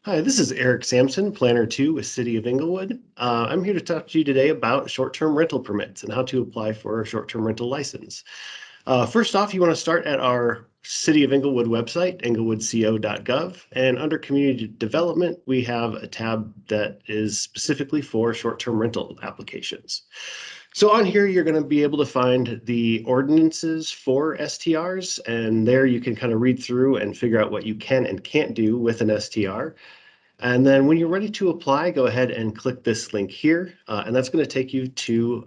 Hi, this is Eric Sampson, Planner 2 with City of Inglewood. I'm here to talk to you today about short-term rental permits and how to apply for a short-term rental license. First off, you want to start at our City of Inglewood website, inglewoodco.gov, and under Community Development, we have a tab that is specifically for short-term rental applications. So on here, you're going to be able to find the ordinances for STRs, and there you can kind of read through and figure out what you can and can't do with an STR. And then when you're ready to apply, go ahead and click this link here, and that's going to take you to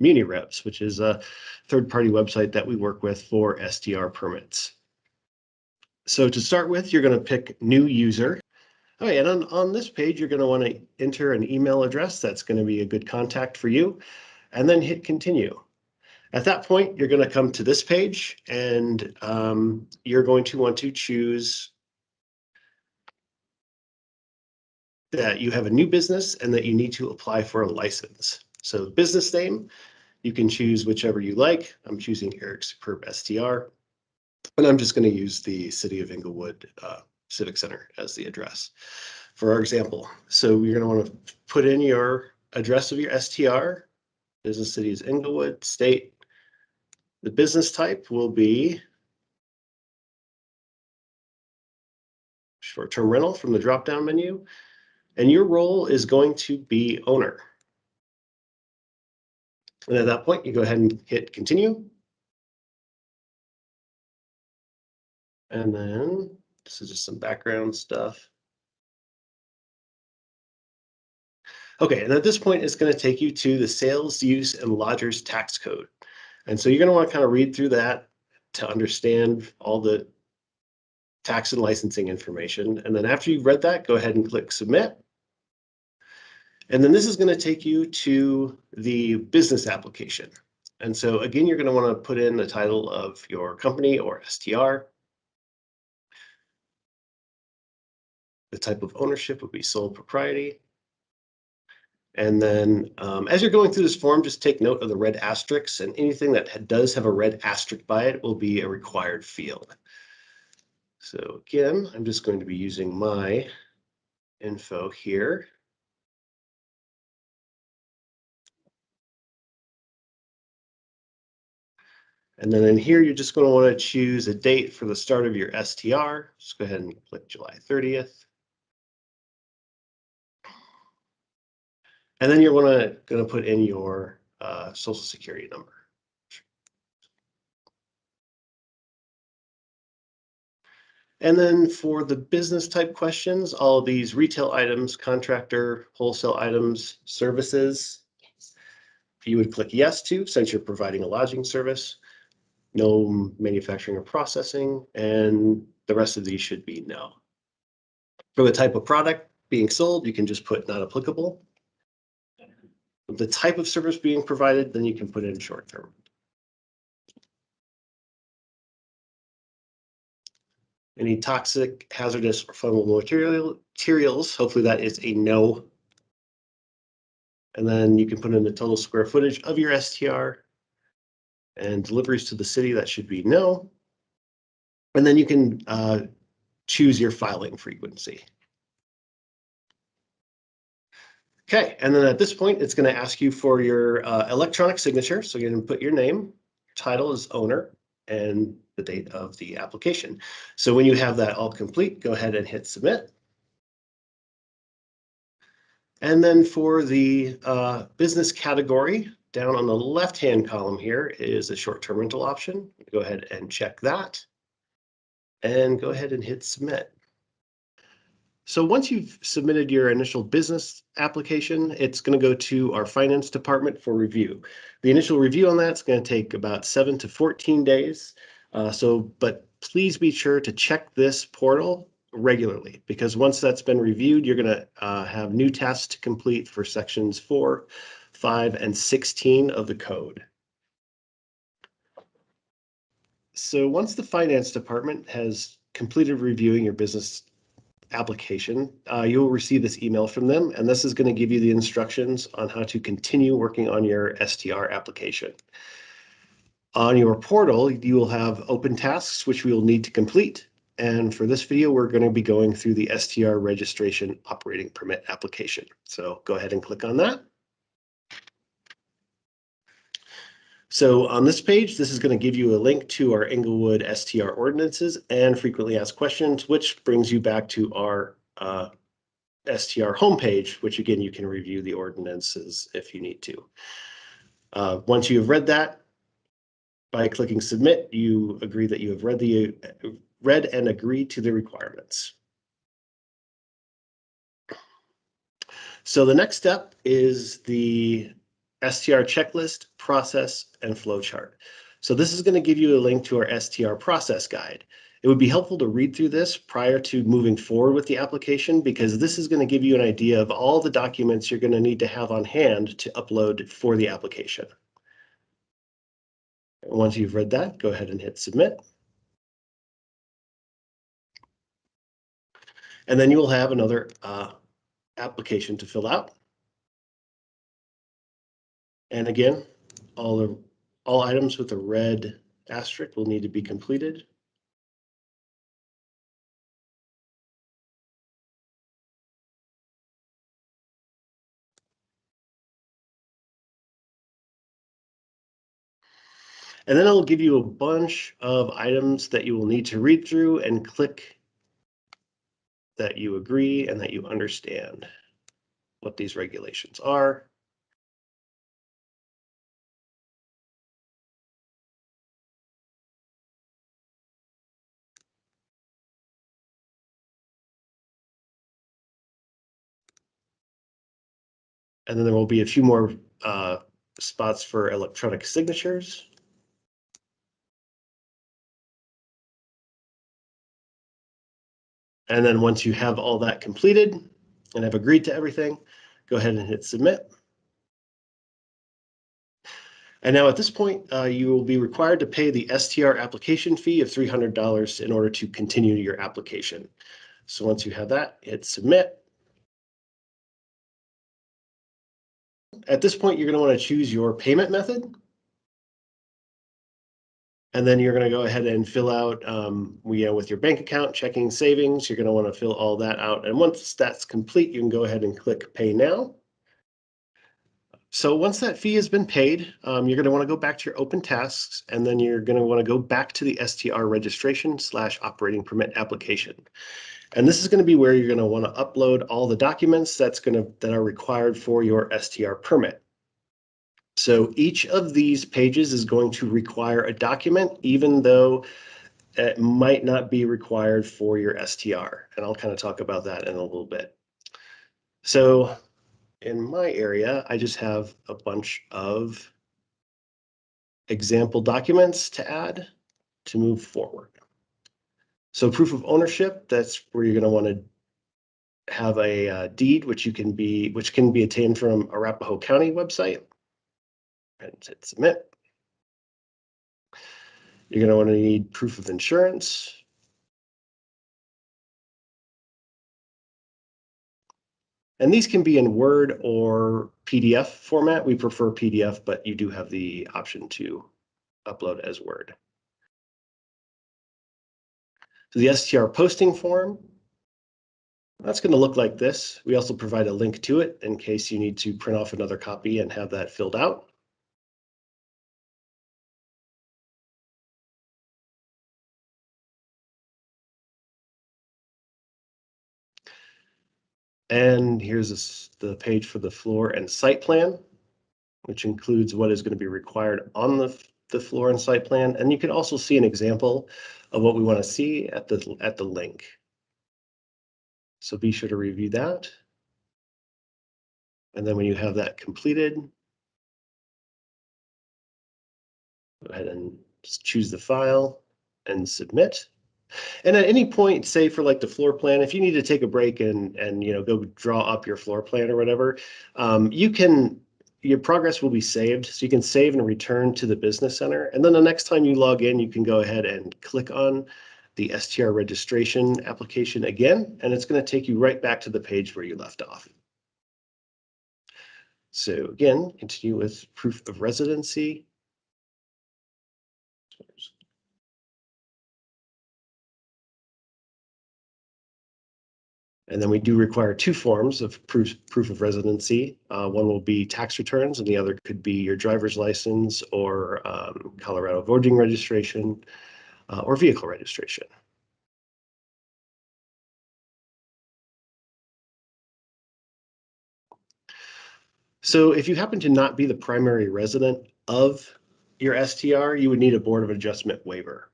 MuniRevs, which is a third-party website that we work with for STR permits. So to start with, you're going to pick New User. Oh, yeah, and on this page, you're going to want to enter an email address that's going to be a good contact for you, and then hit Continue. At that point, you're going to come to this page, and you're going to want to choose that you have a new business and that you need to apply for a license. So business name, you can choose whichever you like. I'm choosing Eric Superb STR, and I'm just going to use the City of Inglewood Civic Center as the address for our example. So you're going to want to put in your address of your STR. Business city is Inglewood, state. The business type will be short-term rental from the drop-down menu. And your role is going to be owner. And at that point, you go ahead and hit continue. And then this is just some background stuff. Okay, and at this point, it's going to take you to the Sales, Use, and Lodgers Tax Code. And so you're going to want to kind of read through that to understand all the tax and licensing information. And then after you've read that, go ahead and click Submit. And then this is going to take you to the business application. And so again, you're going to want to put in the title of your company or STR. The type of ownership would be sole propriety. And then as you're going through this form, just take note of the red asterisks, and anything that does have a red asterisk by it will be a required field. So again, I'm just going to be using my info here. And then in here, you're just going to want to choose a date for the start of your STR. Just go ahead and click July 30th. And then you're going to put in your social security number. And then for the business type questions, all of these retail items, contractor, wholesale items, services, you would click yes to, since you're providing a lodging service. No manufacturing or processing, and the rest of these should be no. For the type of product being sold, you can just put not applicable. The type of service being provided, then you can put in short term. Any toxic, hazardous, or flammable materials, hopefully that is a no. And then you can put in the total square footage of your STR. And deliveries to the city, that should be no. And then you can choose your filing frequency. Okay, and then at this point, it's going to ask you for your electronic signature. So you're going to put your name, title is owner, and the date of the application. So when you have that all complete, go ahead and hit submit. And then for the business category, down on the left-hand column here is a short-term rental option. Go ahead and check that. And go ahead and hit submit. So once you've submitted your initial business application, it's going to go to our finance department for review. The initial review on that's going to take about 7 to 14 days. But please be sure to check this portal regularly, because once that's been reviewed, you're going to have new tasks to complete for sections 4, 5, and 16 of the code. So once the finance department has completed reviewing your business application, you'll receive this email from them, and this is going to give you the instructions on how to continue working on your STR application. On your portal, you will have open tasks which we will need to complete. And for this video, we're going to be going through the STR registration operating permit application. So go ahead and click on that. So on this page, this is going to give you a link to our Inglewood STR ordinances and frequently asked questions, which brings you back to our STR homepage, which again, you can review the ordinances if you need to. Once you have read that, by clicking submit, you agree that you have read and agree to the requirements. So the next step is the STR checklist, process, and flowchart. So this is going to give you a link to our STR process guide. It would be helpful to read through this prior to moving forward with the application, because this is going to give you an idea of all the documents you're going to need to have on hand to upload for the application. Once you've read that, go ahead and hit submit. And then you will have another application to fill out. And again, all items with a red asterisk will need to be completed. And then it'll give you a bunch of items that you will need to read through and click that you agree and that you understand what these regulations are. And then there will be a few more spots for electronic signatures. And then once you have all that completed and have agreed to everything, go ahead and hit submit. And now at this point, you will be required to pay the STR application fee of $300 in order to continue your application. So once you have that, hit submit. At this point, you're going to want to choose your payment method. And then you're going to go ahead and fill out, with your bank account, checking, savings. You're going to want to fill all that out. And once that's complete, you can go ahead and click Pay Now. So once that fee has been paid, you're going to want to go back to your open tasks, and then you're going to want to go back to the STR registration/operating permit application. And this is going to be where you're going to want to upload all the documents that are required for your STR permit. So each of these pages is going to require a document, even though it might not be required for your STR. And I'll kind of talk about that in a little bit. So in my area, I just have a bunch of example documents to add to move forward. So proof of ownership, that's where you're going to want to have a deed, which can be obtained from Arapahoe County website. And hit submit. You're going to want to need proof of insurance. And these can be in Word or PDF format. We prefer PDF, but you do have the option to upload as Word. So the STR posting form, that's going to look like this. We also provide a link to it in case you need to print off another copy and have that filled out. And here's the page for the floor and site plan, which includes what is going to be required on the floor and site plan. And you can also see an example of what we want to see at the link. So be sure to review that. And then when you have that completed, go ahead and just choose the file and submit. And at any point, say for like the floor plan, if you need to take a break and go draw up your floor plan or whatever, your progress will be saved. So you can save and return to the business center. And then the next time you log in, you can go ahead and click on the STR registration application again, and it's going to take you right back to the page where you left off. So again, continue with proof of residency. And then we do require two forms of proof of residency. One will be tax returns, and the other could be your driver's license or Colorado voting registration or vehicle registration. So if you happen to not be the primary resident of your STR, you would need a Board of Adjustment waiver.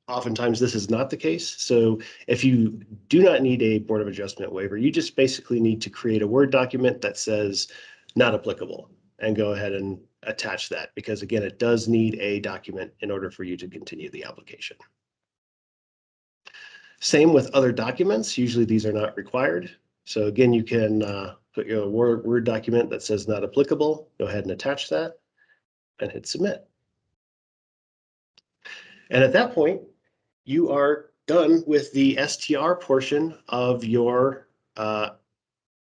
Oftentimes, this is not the case. So if you do not need a Board of Adjustment waiver, you just basically need to create a Word document that says not applicable and go ahead and attach that, because again, it does need a document in order for you to continue the application. Same with other documents. Usually these are not required. So again, you can put your Word document that says not applicable, go ahead and attach that and hit submit. And at that point, you are done with the STR portion of your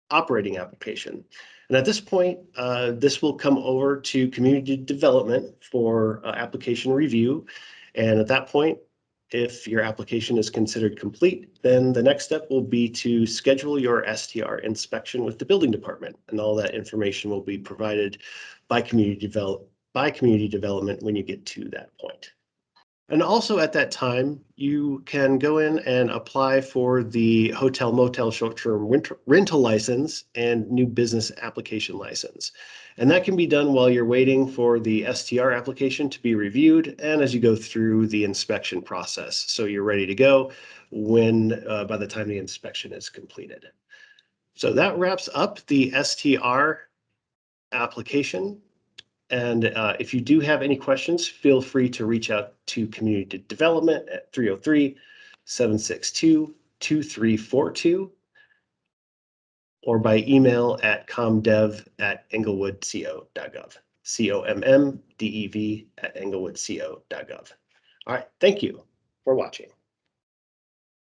operating application. And at this point, this will come over to community development for application review. And at that point, if your application is considered complete, then the next step will be to schedule your STR inspection with the building department. And all that information will be provided by community development when you get to that point. And also at that time, you can go in and apply for the hotel motel short-term rental license and new business application license. And that can be done while you're waiting for the STR application to be reviewed and as you go through the inspection process. So you're ready to go when by the time the inspection is completed. So that wraps up the STR application. And if you do have any questions, feel free to reach out to Community Development at 303-762-2342 or by email at comdev@englewoodco.gov, COMMDEV@englewoodco.gov. All right, thank you for watching.